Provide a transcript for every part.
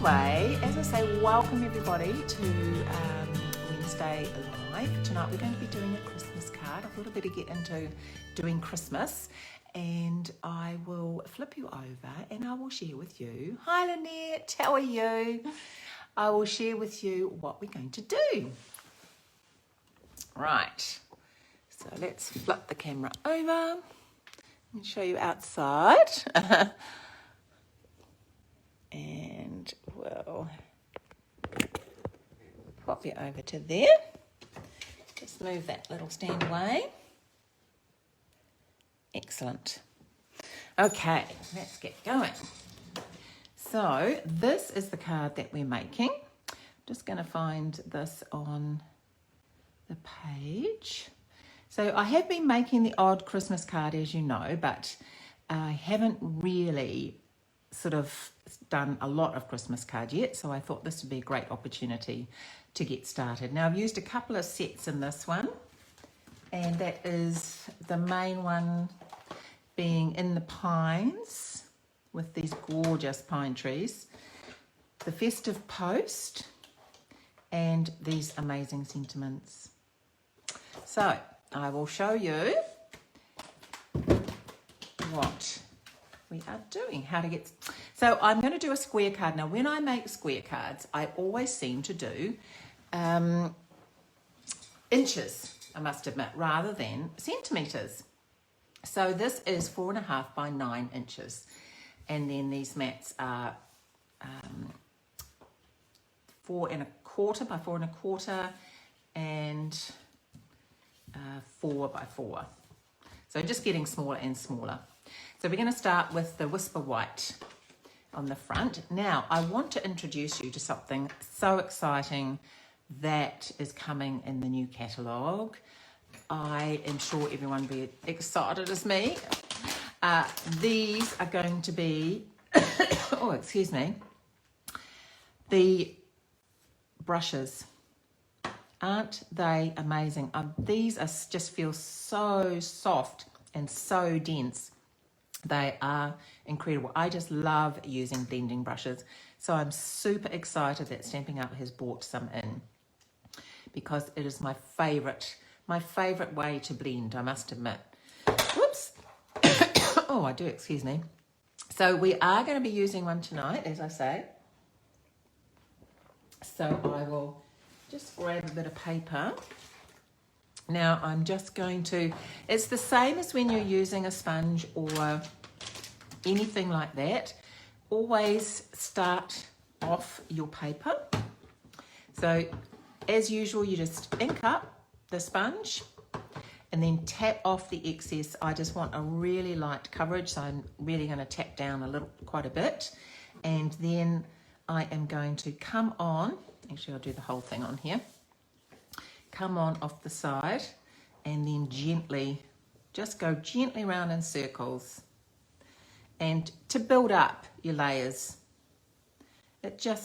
anyway, as I say, welcome everybody to Wednesday Live. Tonight we're going to be doing a Christmas card. I thought I'd better get into doing Christmas, and I will flip you over and I will share with you. Hi Lynette, how are you? I will share with you what we're going to do. Right, so let's flip the camera over and show you outside. And we'll pop you over to there. Just move that little stand away. Excellent. Okay, let's get going. So this is the card that we're making. Just going to find this on the page. So I have been making the odd Christmas card, as you know, but I haven't really sort of done a lot of Christmas cards yet, so I thought this would be a great opportunity to get started. Now I've used a couple of sets in this one, and that is the main one being in the pines with these gorgeous pine trees, the festive post, and these amazing sentiments. So I will show you what we are doing, how to get. So I'm going to do a square card. Now when I make square cards, I always seem to do inches, I must admit, rather than centimeters. So this is 4.5 by 9 inches, and then these mats are 4.25 by 4.25 and 4 by 4. So just getting smaller and smaller. So we're going to start with the Whisper White on the front. Now, I want to introduce you to something so exciting that is coming in the new catalogue. I am sure everyone will be excited as me. These are going to be, oh, excuse me, the brushes. Aren't they amazing? These are just feel so soft and so dense. They are incredible. I just love using blending brushes. So I'm super excited that Stampin' Up has brought some in, because it is my favorite way to blend, I must admit. Whoops. Oh, I do, excuse me. So we are going to be using one tonight, as I say. So I will just grab a bit of paper. Now I'm just going to, it's the same as when you're using a sponge or anything like that. Always start off your paper. So as usual, you just ink up the sponge and then tap off the excess. I just want a really light coverage, so I'm really going to tap down quite a bit. And then I am going to come on, actually I'll do the whole thing on here. Come on off the side and then gently, just go gently around in circles, and to build up your layers.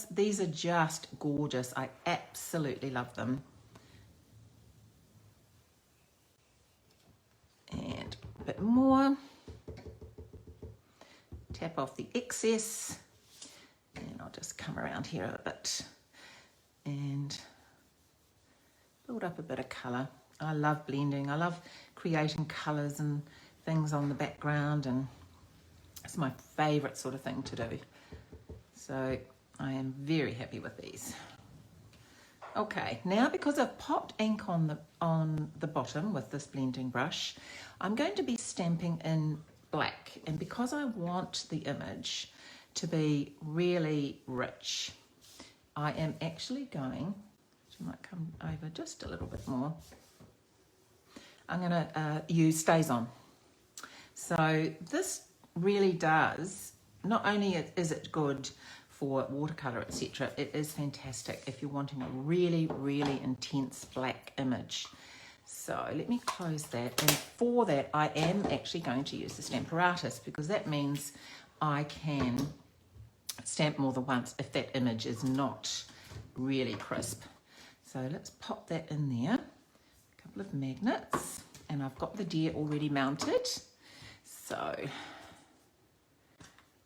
These are just gorgeous. I absolutely love them. And a bit more. Tap off the excess, and I'll just come around here a bit and build up a bit of colour. I love blending. I love creating colours and things on the background, and it's my favourite sort of thing to do. So I am very happy with these. Okay, now because I've popped ink on the bottom with this blending brush, I'm going to be stamping in black. And because I want the image to be really rich, I am actually going, you might come over just a little bit more. I'm going to use Stays On. So this really does, not only is it good for watercolour, etc., it is fantastic if you're wanting a really, really intense black image. So let me close that, and for that I am actually going to use the Stamparatus, because that means I can stamp more than once if that image is not really crisp. So let's pop that in there. A couple of magnets, and I've got the deer already mounted. So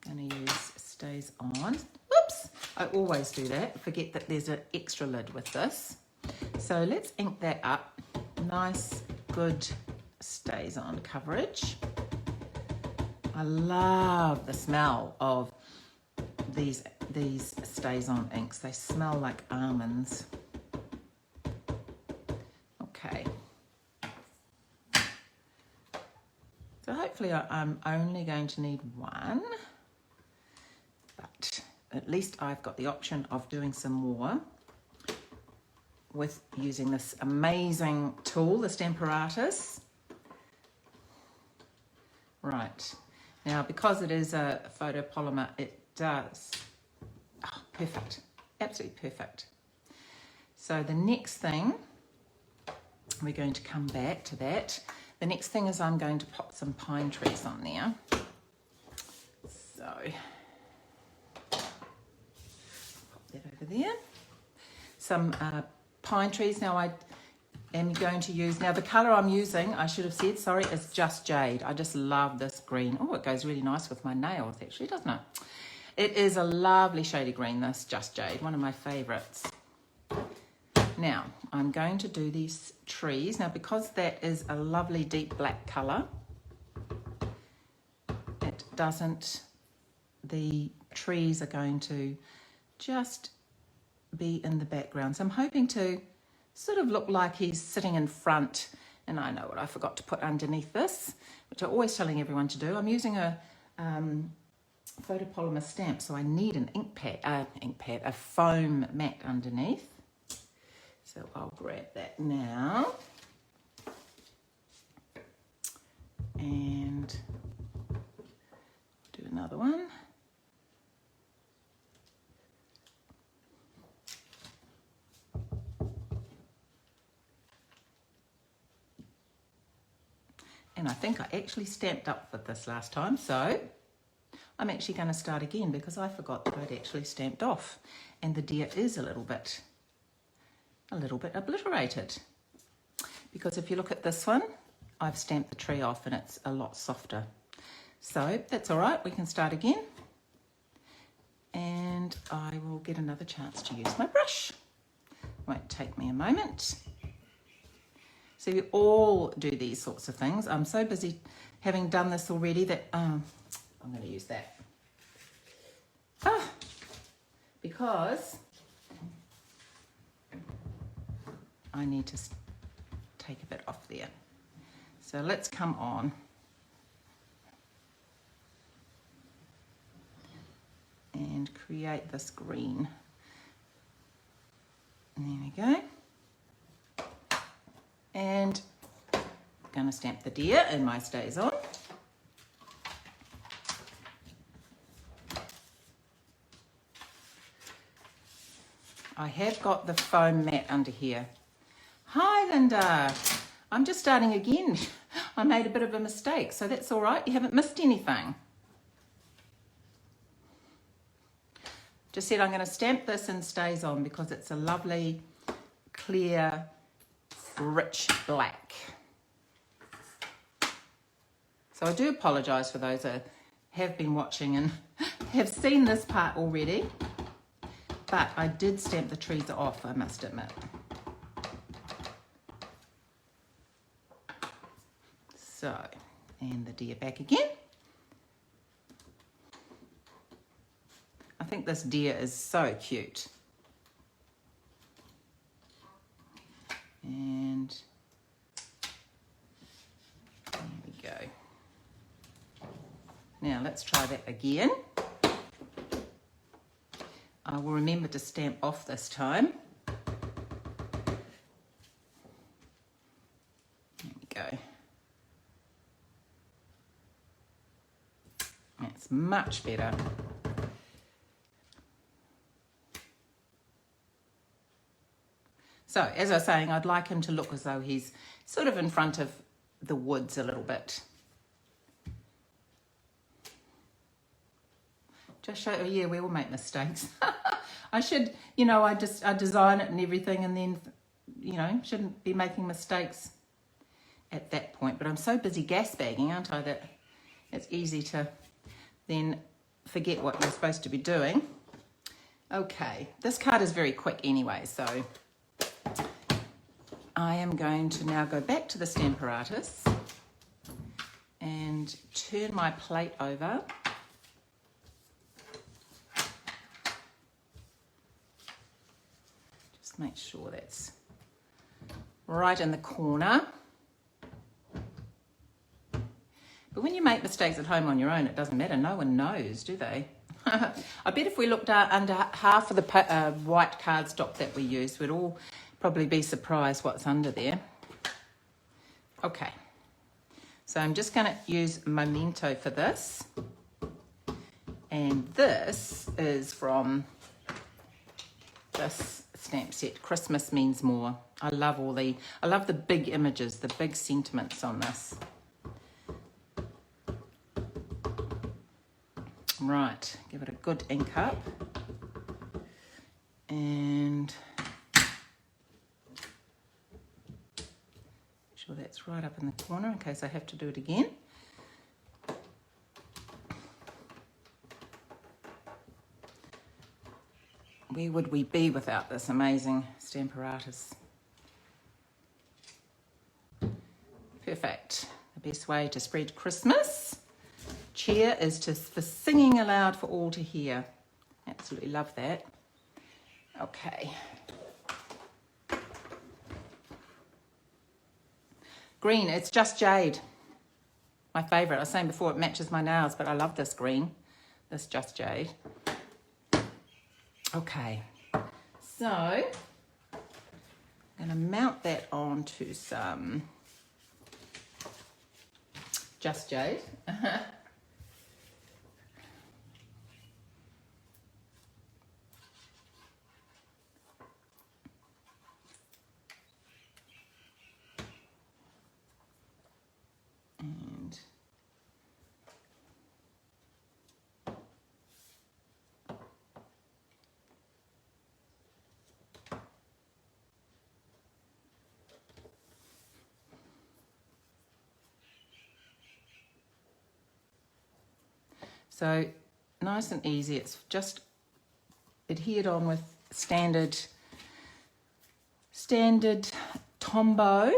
I'm going to use Stays On. Whoops! I always do that. Forget that there's an extra lid with this. So let's ink that up. Nice, good stays on coverage. I love the smell of these stays on inks. They smell like almonds. Okay. So hopefully I'm only going to need one, but at least I've got the option of doing some more with using this amazing tool, the Stamparatus. Right, now because it is a photopolymer, it does, oh, perfect, absolutely perfect. So the next thing, we're going to come back to that. The next thing is I'm going to pop some pine trees on there. So, pop that over there. Some pine trees. Now I am going to use, now the colour I'm using, I should have said, sorry, is Just Jade. I just love this green. Oh, it goes really nice with my nails actually, doesn't it? It is a lovely shade of green, this Just Jade, one of my favourites. Now, I'm going to do these trees. Now, because that is a lovely deep black colour, it doesn't, the trees are going to just be in the background. So I'm hoping to sort of look like he's sitting in front. And I know what I forgot to put underneath this, which I'm always telling everyone to do. I'm using a photopolymer stamp, so I need an a foam mat underneath. So I'll grab that now and do another one. And I think I actually stamped up with this last time, so I'm actually going to start again because I forgot that I'd actually stamped off, and the deer is a little bit obliterated, because if you look at this one, I've stamped the tree off and it's a lot softer. So that's all right, we can start again, and I will get another chance to use my brush. Won't take me a moment. So you all do these sorts of things. I'm so busy having done this already that I'm going to use that. Because I need to take a bit off there. So let's come on. And create this green. And there we go. And I'm going to stamp the deer and my stays on. I have got the foam mat under here. Hi Linda, I'm just starting again. I made a bit of a mistake, so that's all right. You haven't missed anything. Just said I'm going to stamp this and stays on because it's a lovely, clear, rich black. So I do apologise for those that have been watching and have seen this part already, but I did stamp the trees off, I must admit. So, and the deer back again. I think this deer is so cute. And there we go. Now let's try that again. I will remember to stamp off this time. There we go. That's much better. So, as I was saying, I'd like him to look as though he's sort of in front of the woods a little bit. Just show, oh yeah, we all make mistakes. I should, you know, I design it and everything, and then, you know, shouldn't be making mistakes at that point. But I'm so busy gas bagging, aren't I, that it's easy to then forget what you're supposed to be doing. Okay, this card is very quick anyway, so I am going to now go back to the Stamparatus and turn my plate over. Just make sure that's right in the corner. But when you make mistakes at home on your own, it doesn't matter. No one knows, do they? I bet if we looked under half of the white cardstock that we use, we'd all probably be surprised what's under there. Okay, so I'm just going to use Memento for this. And this is from this stamp set, Christmas Means More. I love the big images, the big sentiments on this. Right, give it a good ink up. And make sure that's right up in the corner in case I have to do it again. Where would we be without this amazing Stamparatus? Perfect. The best way to spread Christmas cheer is for singing aloud for all to hear. Absolutely love that. Okay. Green, it's Just Jade. My favourite. I was saying before it matches my nails, but I love this green. This Just Jade. Okay. So, I'm going to mount that onto some Just Jade. And so nice and easy. It's just adhered on with standard Tombow.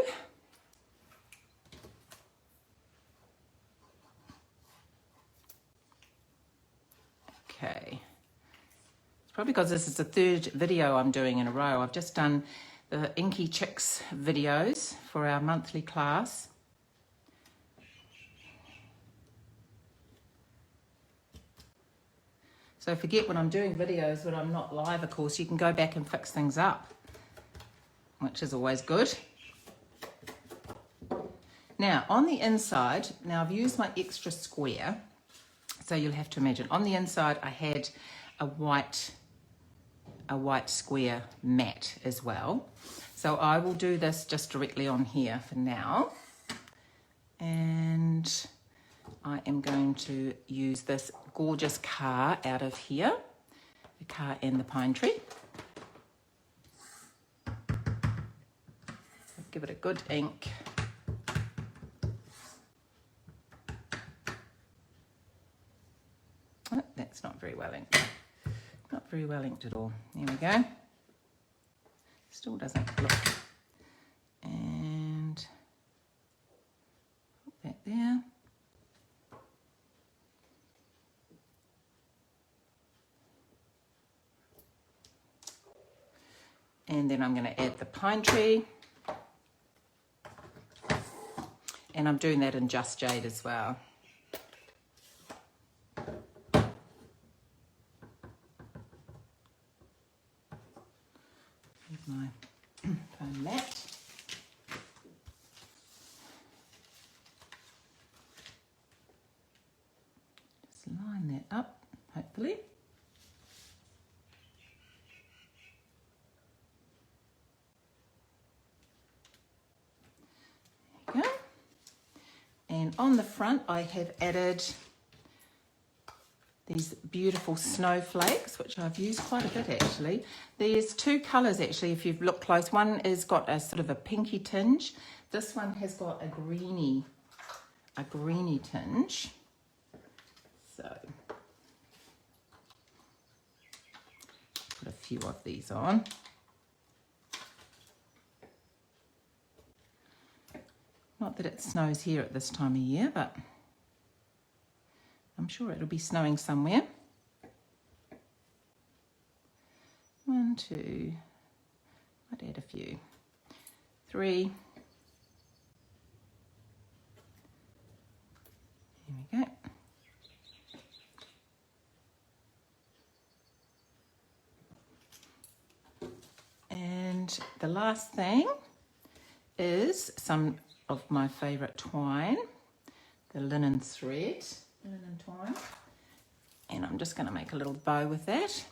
Okay. It's probably because this is the third video I'm doing in a row. I've just done the Inky Chicks videos for our monthly class. So forget when I'm doing videos when I'm not live, of course, you can go back and fix things up, which is always good. Now, on the inside, now I've used my extra square, so you'll have to imagine. On the inside, I had a white square mat as well. So I will do this just directly on here for now. And I am going to use this gorgeous car out of here, the car and the pine tree. Give it a good ink. Oh, that's not very well inked. Not very well inked at all. There we go. Still doesn't look. And put that there. And then I'm going to add the pine tree. And I'm doing that in Just Jade as well. Here's my foam mat. Just line that up, hopefully. There you go. And on the front, I have added these beautiful snowflakes, which I've used quite a bit actually. There's two colours actually, if you've looked close. One has got a sort of a pinky tinge. This one has got a greeny tinge. So few of these on. Not that it snows here at this time of year, but I'm sure it'll be snowing somewhere. 1, 2, I'd add a few. 3. Here we go. And the last thing is some of my favourite twine, the linen thread, linen twine. And I'm just going to make a little bow with that.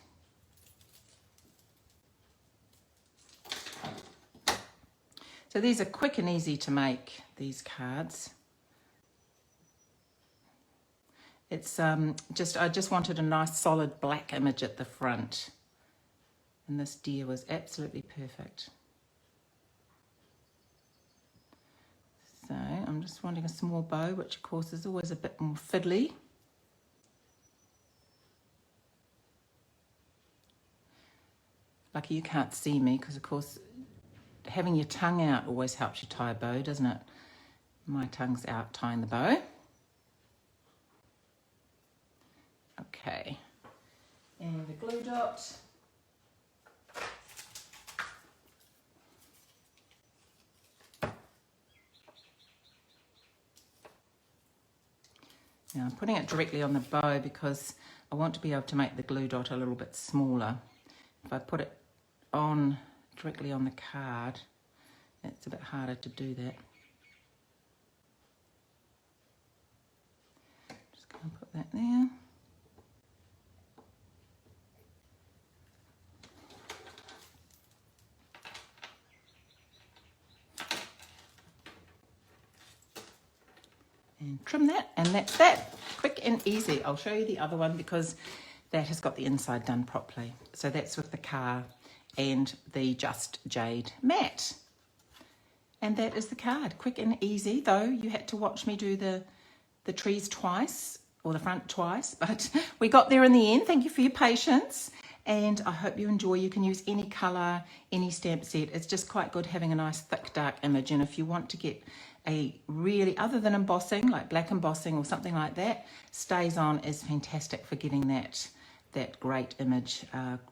So these are quick and easy to make, these cards. It's I just wanted a nice solid black image at the front. And this deer was absolutely perfect. So I'm just wanting a small bow, which of course is always a bit more fiddly. Lucky you can't see me, because of course having your tongue out always helps you tie a bow, doesn't it? My tongue's out tying the bow. Okay, and the glue dot. Now I'm putting it directly on the bow because I want to be able to make the glue dot a little bit smaller. If I put it on directly on the card, it's a bit harder to do that. Just going to put that there. And trim that, and that's that. Quick and easy. I'll show you the other one because that has got the inside done properly. So that's with the car and the Just Jade mat. And that is the card. Quick and easy, though you had to watch me do the trees twice, or the front twice, but we got there in the end. Thank you for your patience. And I hope you enjoy. You can use any colour, any stamp set. It's just quite good having a nice thick dark image. And if you want to get a really, other than embossing, like black embossing or something like that, Stays On is fantastic for getting that great image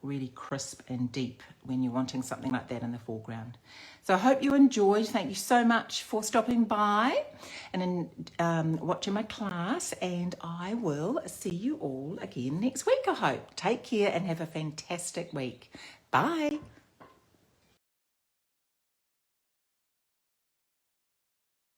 really crisp and deep when you're wanting something like that in the foreground. So I hope you enjoyed. Thank you so much for stopping by and watching my class, and I will see you all again next week, I hope. Take care and have a fantastic week. Bye.